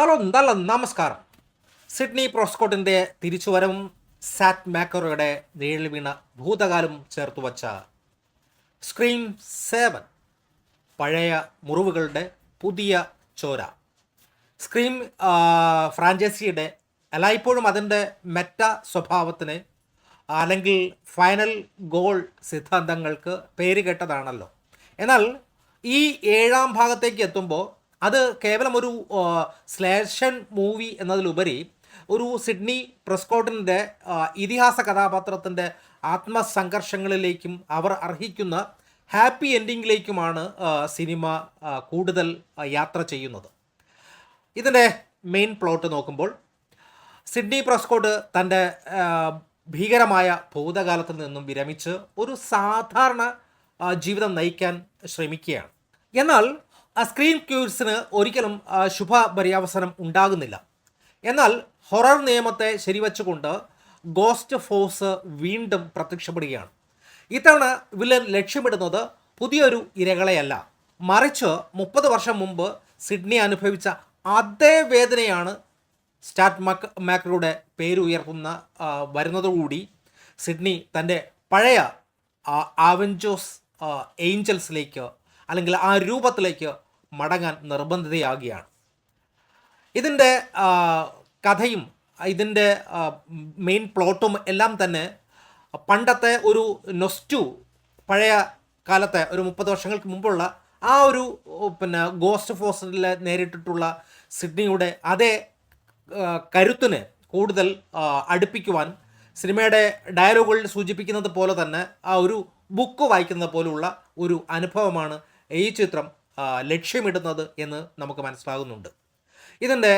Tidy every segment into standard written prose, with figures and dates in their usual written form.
Hello നല്ല നമസ്കാരം. Sydney പ്രോസ്കോട്ടിൻ്റെ തിരിച്ചുവരവും സാറ്റ് മാക്കറുടെ നിഴൽ വീണ ഭൂതകാലം ചേർത്തുവച്ച സ്ക്രീം 7 പഴയ മുറിവുകളുടെ പുതിയ ചോര. സ്ക്രീം ഫ്രാഞ്ചൈസിയുടെ എല്ലായ്പ്പോഴും അതിൻ്റെ മെറ്റ സ്വഭാവത്തിന് അല്ലെങ്കിൽ ഫൈനൽ ഗോൾ സിദ്ധാന്തങ്ങൾക്ക് പേരുകേട്ടതാണല്ലോ. എന്നാൽ ഈ 7ാം ഭാഗത്തേക്ക് എത്തുമ്പോൾ അത് കേവലം ഒരു സ്ലേഷൻ മൂവി എന്നതിലുപരി ഒരു സിഡ്നി പ്രെസ്കോട്ടിൻ്റെ ഇതിഹാസ കഥാപാത്രത്തിൻ്റെ ആത്മസംഘർഷങ്ങളിലേക്കും അവർ അർഹിക്കുന്ന ഹാപ്പി എൻഡിങ്ങിലേക്കുമാണ് സിനിമ കൂടുതൽ യാത്ര ചെയ്യുന്നത്. ഇതിൻ്റെ മെയിൻ പ്ലോട്ട് നോക്കുമ്പോൾ സിഡ്നി പ്രെസ്കോട്ട് തൻ്റെ ഭീകരമായ ഭൂതകാലത്തിൽ നിന്നും വിരമിച്ച് ഒരു സാധാരണ ജീവിതം നയിക്കാൻ ശ്രമിക്കുകയാണ്. എന്നാൽ സ്ക്രീൻ ക്യൂഴ്സിന് ഒരിക്കലും ശുഭപര്യവസാനം ഉണ്ടാകുന്നില്ല. എന്നാൽ ഹൊറർ നിയമത്തെ ശരിവച്ചുകൊണ്ട് ഗോസ്റ്റ് ഫോഴ്സ് വീണ്ടും പ്രത്യക്ഷപ്പെടുകയാണ്. ഇത്തവണ വില്ലൻ ലക്ഷ്യമിടുന്നത് പുതിയൊരു ഇരകളെയല്ല, മറിച്ച് 30 വർഷം മുമ്പ് സിഡ്നി അനുഭവിച്ച അതേ വേദനയാണ്. സാറ്റ് മാക്കറുടെ പേരുയർത്തുന്ന വരുന്നതോടുകൂടി സിഡ്നി തൻ്റെ പഴയ അവഞ്ചേഴ്സ് ഏഞ്ചൽസിലേക്ക് അല്ലെങ്കിൽ ആ രൂപത്തിലേക്ക് മടങ്ങാൻ നിർബന്ധിതയാകുകയാണ്. ഇതിൻ്റെ കഥയും ഇതിൻ്റെ മെയിൻ പ്ലോട്ടും എല്ലാം തന്നെ പണ്ടത്തെ ഒരു നൊസ്റ്റു, പഴയ കാലത്തെ ഒരു 30 വർഷങ്ങൾക്ക് മുമ്പുള്ള ആ ഒരു ഗോസ്റ്റ് ഫോഴ്സിൽ നേരിട്ടിട്ടുള്ള സിഡ്നിയുടെ അതേ കരുത്തിന് കൂടുതൽ അടുപ്പിക്കുവാൻ സിനിമയുടെ ഡയലോഗുകളിൽ സൂചിപ്പിക്കുന്നത് പോലെ തന്നെ ആ ഒരു ബുക്ക് വായിക്കുന്നത് പോലുള്ള ഒരു അനുഭവമാണ് ഈ ചിത്രം ലക്ഷ്യമിടുന്നത് എന്ന് നമുക്ക് മനസ്സിലാകുന്നുണ്ട്. ഇതിൻ്റെ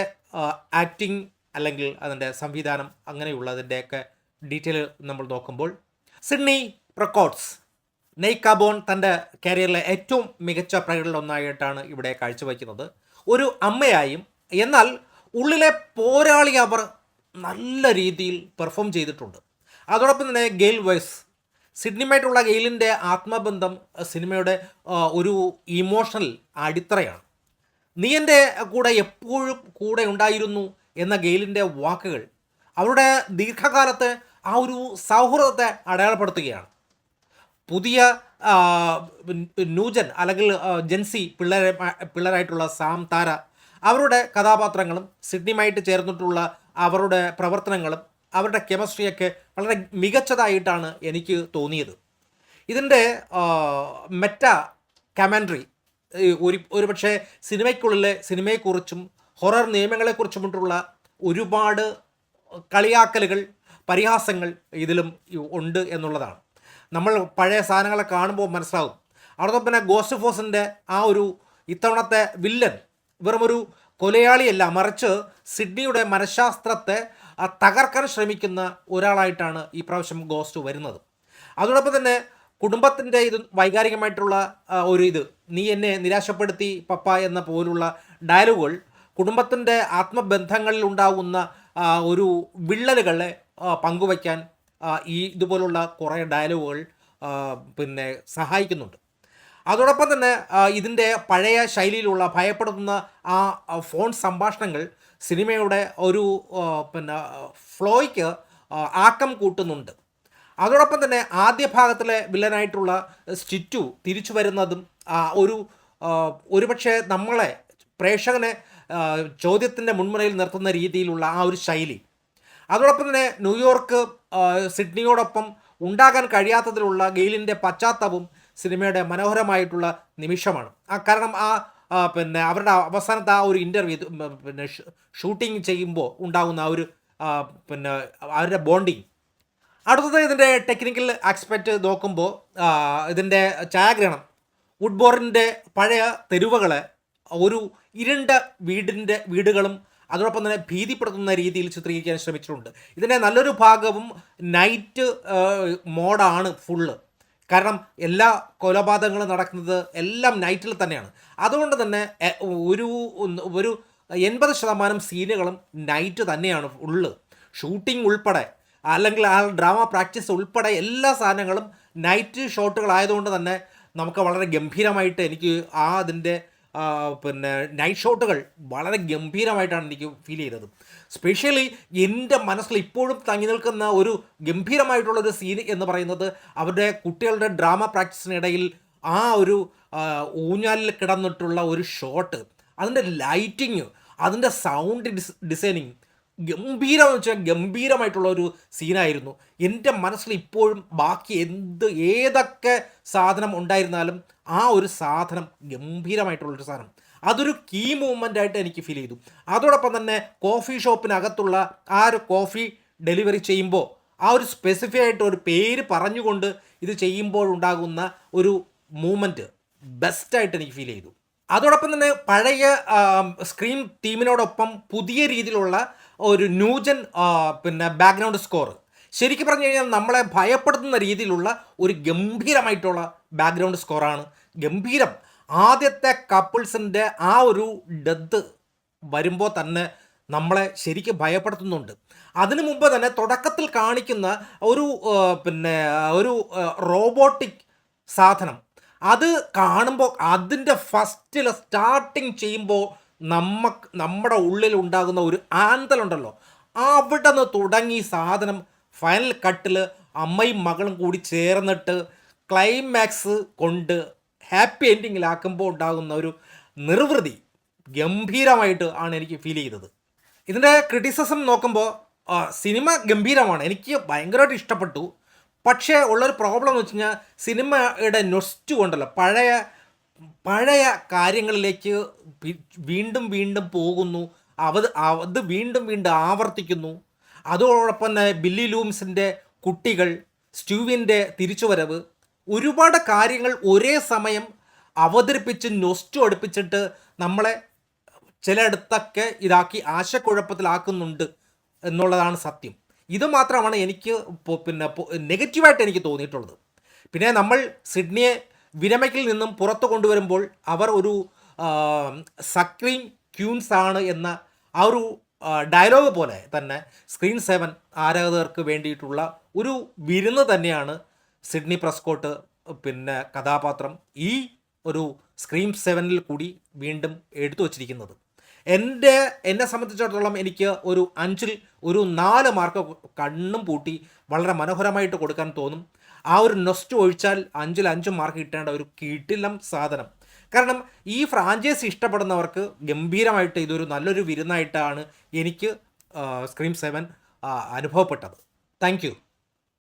ആക്ടിങ് അല്ലെങ്കിൽ അതിൻ്റെ സംവിധാനം അങ്ങനെയുള്ളതിൻ്റെയൊക്കെ ഡീറ്റെയിൽ നമ്മൾ നോക്കുമ്പോൾ സിഡ്നി പ്രൊക്കോട്ട്സ് നെയ്ക്കാബോൺ തൻ്റെ കരിയറിലെ ഏറ്റവും മികച്ച പ്രകടനമൊന്നായിട്ടാണ് ഇവിടെ കാഴ്ചവയ്ക്കുന്നത്. ഒരു അമ്മയായും എന്നാൽ ഉള്ളിലെ പോരാളി അവർ നല്ല രീതിയിൽ പെർഫോം ചെയ്തിട്ടുണ്ട്. അതോടൊപ്പം തന്നെ ഗെയിൽ വൈസ്, സിഡ്നിയുമായിട്ടുള്ള ഗെയിലിൻ്റെ ആത്മബന്ധം സിനിമയുടെ ഒരു ഇമോഷണൽ അടിത്തറയാണ്. നീ എൻ്റെ കൂടെ എപ്പോഴും കൂടെ ഉണ്ടായിരുന്നു എന്ന ഗെയിലിൻ്റെ വാക്കുകൾ അവരുടെ ദീർഘകാലത്തെ ആ ഒരു സൗഹൃദത്തെ അടയാളപ്പെടുത്തുകയാണ്. പുതിയ ന്യൂജൻ അല്ലെങ്കിൽ ജെൻസി പിള്ളേരായിട്ടുള്ള സാം, താര, അവരുടെ കഥാപാത്രങ്ങളും സിഡ്നിയുമായിട്ട് ചേർന്നിട്ടുള്ള അവരുടെ പ്രവർത്തനങ്ങളും അവരുടെ കെമിസ്ട്രിയൊക്കെ വളരെ മികച്ചതായിട്ടാണ് എനിക്ക് തോന്നിയത്. ഇതിൻ്റെ മെറ്റ കമൻട്രി ഒരുപക്ഷെ സിനിമയ്ക്കുള്ളിലെ സിനിമയെക്കുറിച്ചും ഹൊറർ നിയമങ്ങളെക്കുറിച്ചുമുള്ള ഒരുപാട് കളിയാക്കലുകൾ, പരിഹാസങ്ങൾ ഇതിലും ഉണ്ട് എന്നുള്ളതാണ്. നമ്മൾ പഴയ സാധനങ്ങളെ കാണുമ്പോൾ മനസ്സിലാവും. അതോടൊപ്പം തന്നെ ഗോസ്റ്റ് ഫോഴ്സിൻ്റെ ആ ഒരു ഇത്തവണത്തെ വില്ലൻ വെറുമൊരു കൊലയാളിയല്ല, മറിച്ച് സിഡ്നിയുടെ മനഃശാസ്ത്രത്തെ തകർക്കാൻ ശ്രമിക്കുന്ന ഒരാളായിട്ടാണ് ഈ പ്രാവശ്യം ഗോസ്റ്റ് വരുന്നത്. അതോടൊപ്പം തന്നെ കുടുംബത്തിൻ്റെ ഇത് വൈകാരികമായിട്ടുള്ള ഒരു നീ എന്നെ നിരാശപ്പെടുത്തി പപ്പ എന്ന പോലുള്ള ഡയലോഗുകൾ കുടുംബത്തിൻ്റെ ആത്മബന്ധങ്ങളിൽ ഉണ്ടാകുന്ന ഒരു വിള്ളലുകളെ പങ്കുവയ്ക്കാൻ ഇതുപോലുള്ള കുറേ ഡയലോഗുകൾ സഹായിക്കുന്നുണ്ട്. അതോടൊപ്പം തന്നെ ഇതിൻ്റെ പഴയ ശൈലിയിലുള്ള ഭയപ്പെടുത്തുന്ന ആ ഫോൺ സംഭാഷണങ്ങൾ സിനിമയുടെ ഒരു ഫ്ലോയ്ക്ക് ആക്കം കൂട്ടുന്നുണ്ട്. അതോടൊപ്പം തന്നെ ആദ്യ ഭാഗത്തിലെ വില്ലനായിട്ടുള്ള സ്റ്റിറ്റു തിരിച്ചു വരുന്നതും ഒരുപക്ഷെ നമ്മളെ പ്രേക്ഷകനെ ചോദ്യത്തിൻ്റെ മുൻമുനയിൽ നിർത്തുന്ന രീതിയിലുള്ള ആ ഒരു ശൈലി. അതോടൊപ്പം തന്നെ ന്യൂയോർക്ക് സിഡ്നിയോടൊപ്പം ഉണ്ടാകാൻ കഴിയാത്തതിലുള്ള ഗെയിലിൻ്റെ പശ്ചാത്തലവും സിനിമയുടെ മനോഹരമായിട്ടുള്ള നിമിഷമാണ്. കാരണം അവരുടെ അവസാനത്തെ ആ ഒരു ഇൻ്റർവ്യൂ ഷൂട്ടിങ് ചെയ്യുമ്പോൾ ഉണ്ടാകുന്ന ആ ഒരു അവരുടെ ബോണ്ടിങ്. അടുത്തത് ഇതിൻ്റെ ടെക്നിക്കൽ ആസ്പെക്റ്റ് നോക്കുമ്പോൾ ഇതിൻ്റെ ഛായാഗ്രഹണം വുഡ്ബോറിൻ്റെ പഴയ തെരുവുകളെ ഒരു ഇരുണ്ട വീടുകളും അതോടൊപ്പം തന്നെ ഭീതിപ്പെടുത്തുന്ന രീതിയിൽ ചിത്രീകരിക്കാൻ ശ്രമിച്ചിട്ടുണ്ട്. ഇതിൻ്റെ നല്ലൊരു ഭാഗവും നൈറ്റ് മോഡാണ് ഫുള്ള്. കാരണം എല്ലാ കൊലപാതകങ്ങളും നടക്കുന്നത് എല്ലാം നൈറ്റിൽ തന്നെയാണ്. അതുകൊണ്ട് തന്നെ ഒരു 80% സീനുകളും നൈറ്റ് തന്നെയാണ് ഫുള്ള്. ഷൂട്ടിംഗ് ഉൾപ്പെടെ അല്ലെങ്കിൽ ആ ഡ്രാമ പ്രാക്ടീസ് ഉൾപ്പെടെ എല്ലാ സാധനങ്ങളും നൈറ്റ് ഷോട്ടുകളായതുകൊണ്ട് തന്നെ നമുക്ക് വളരെ ഗംഭീരമായിട്ട് എനിക്ക് അതിൻ്റെ പിന്നെ നൈറ്റ് ഷോട്ടുകൾ വളരെ ഗംഭീരമായിട്ടാണ് എനിക്ക് ഫീൽ ചെയ്തത്. സ്പെഷ്യലി എൻ്റെ മനസ്സിൽ ഇപ്പോഴും തങ്ങി നിൽക്കുന്ന ഒരു ഗംഭീരമായിട്ടുള്ളൊരു സീൻ എന്ന് പറയുന്നത് അവരുടെ കുട്ടികളുടെ ഡ്രാമ പ്രാക്ടീസിനിടയിൽ ആ ഒരു ഊഞ്ഞാലിൽ കിടന്നിട്ടുള്ള ഒരു ഷോട്ട്, അതിൻ്റെ ലൈറ്റിങ്, അതിൻ്റെ സൗണ്ട് ഡിസൈനിങ് ഗംഭീരം എന്ന് വെച്ചാൽ ഗംഭീരമായിട്ടുള്ള ഒരു സീനായിരുന്നു. എൻ്റെ മനസ്സിൽ ഇപ്പോഴും ബാക്കി ഏതൊക്കെ സാധനം ഉണ്ടായിരുന്നാലും ആ ഒരു സാധനം ഗംഭീരമായിട്ടുള്ളൊരു സാധനം, അതൊരു കീ മൂവ്മെൻ്റ് ആയിട്ട് എനിക്ക് ഫീൽ ചെയ്തു. അതോടൊപ്പം തന്നെ കോഫി ഷോപ്പിനകത്തുള്ള ആ ഒരു കോഫി ഡെലിവറി ചെയ്യുമ്പോൾ ആ ഒരു സ്പെസിഫിക് ആയിട്ട് ഒരു പേര് പറഞ്ഞുകൊണ്ട് ഇത് ചെയ്യുമ്പോൾ ഉണ്ടാകുന്ന ഒരു മൂവ്മെൻറ്റ് ബെസ്റ്റായിട്ട് എനിക്ക് ഫീൽ ചെയ്തു. അതോടൊപ്പം തന്നെ പഴയ സ്ക്രീൻ ടീമിനോടൊപ്പം പുതിയ രീതിയിലുള്ള ഒരു ന്യൂജൻ പിന്നെ ബാക്ക്ഗ്രൗണ്ട് സ്കോർ, ശരിക്കും പറഞ്ഞു കഴിഞ്ഞാൽ നമ്മളെ ഭയപ്പെടുത്തുന്ന രീതിയിലുള്ള ഒരു ഗംഭീരമായിട്ടുള്ള ബാക്ക്ഗ്രൗണ്ട് സ്കോറാണ്. ഗംഭീരം. ആദ്യത്തെ കപ്പിൾസിൻ്റെ ആ ഒരു ഡെത്ത് വരുമ്പോൾ തന്നെ നമ്മളെ ശരിക്കും ഭയപ്പെടുത്തുന്നുണ്ട്. അതിനു മുമ്പ് തന്നെ തുടക്കത്തിൽ കാണിക്കുന്ന ഒരു പിന്നെ ഒരു റോബോട്ടിക് സാധനം, അത് കാണുമ്പോൾ അതിൻ്റെ ഫസ്റ്റിൽ സ്റ്റാർട്ടിങ് ചെയ്യുമ്പോൾ നമ്മുടെ ഉള്ളിൽ ഉണ്ടാകുന്ന ഒരു ആന്തലുണ്ടല്ലോ, അവിടെ നിന്ന് തുടങ്ങി സാധനം ഫൈനൽ കട്ടിൽ അമ്മയും മകളും കൂടി ചേർന്നിട്ട് ക്ലൈമാക്സ് കൊണ്ട് ഹാപ്പി എൻഡിങ്ങിലാക്കുമ്പോൾ ഉണ്ടാകുന്ന ഒരു നിർവൃതി ഗംഭീരമായിട്ട് ആണ് എനിക്ക് ഫീൽ ചെയ്തത്. ഇതിൻ്റെ ക്രിറ്റിസിസം നോക്കുമ്പോൾ സിനിമ ഗംഭീരമാണ്, എനിക്ക് ഭയങ്കരമായിട്ട് ഇഷ്ടപ്പെട്ടു. പക്ഷേ ഉള്ളൊരു പ്രോബ്ലം എന്ന് വെച്ച് കഴിഞ്ഞാൽ സിനിമയുടെ നൊസ്റ്റു കൊണ്ടല്ലോ പഴയ കാര്യങ്ങളിലേക്ക് വീണ്ടും വീണ്ടും പോകുന്നു, അത് വീണ്ടും വീണ്ടും ആവർത്തിക്കുന്നു. അതോടൊപ്പം തന്നെ ബില്ലി ലൂംസിൻ്റെ കുട്ടികൾ, സ്റ്റ്യൂവിൻ്റെ തിരിച്ചുവരവ്, ഒരുപാട് കാര്യങ്ങൾ ഒരേ സമയം അവതരിപ്പിച്ച് നൊസ്റ്റു അടുപ്പിച്ചിട്ട് നമ്മളെ ചിലയിടത്തൊക്കെ ഇതാക്കി ആശയക്കുഴപ്പത്തിലാക്കുന്നുണ്ട് എന്നുള്ളതാണ് സത്യം. ഇത് മാത്രമാണ് എനിക്ക് പിന്നെ നെഗറ്റീവായിട്ട് എനിക്ക് തോന്നിയിട്ടുള്ളത്. പിന്നെ നമ്മൾ സിഡ്നിയെ വിരമയ്ക്കിൽ നിന്നും പുറത്തു കൊണ്ടുവരുമ്പോൾ അവർ ഒരു സക്രീം ക്യൂൻസ് ആണ് എന്ന ആ ഒരു ഡയലോഗ് പോലെ തന്നെ സ്ക്രീൻ 7 ആരാധകർക്ക് വേണ്ടിയിട്ടുള്ള ഒരു വിരുന്ന് തന്നെയാണ് സിഡ്നി പ്രസ്കോട്ട് പിന്നെ കഥാപാത്രം ഈ ഒരു സ്ക്രീൻ 7 കൂടി വീണ്ടും എടുത്തു വച്ചിരിക്കുന്നത്. എന്നെ സംബന്ധിച്ചിടത്തോളം എനിക്ക് ഒരു 5-ൽ ഒരു 4 മാർക്ക് കണ്ണും പൂട്ടി വളരെ മനോഹരമായിട്ട് കൊടുക്കാൻ തോന്നും. ആ ഒരു നൊസ്റ്റ് ഒഴിച്ചാൽ 5-ൽ 5 മാർക്ക് കിട്ടേണ്ട ഒരു കിടിലം സാധനം. കാരണം ഈ ഫ്രാഞ്ചൈസി ഇഷ്ടപ്പെടുന്നവർക്ക് ഗംഭീരമായിട്ട് ഇതൊരു നല്ലൊരു വിരുന്നായിട്ടാണ് എനിക്ക് സ്ക്രീൻ 7 അനുഭവപ്പെട്ടത്. Thank you.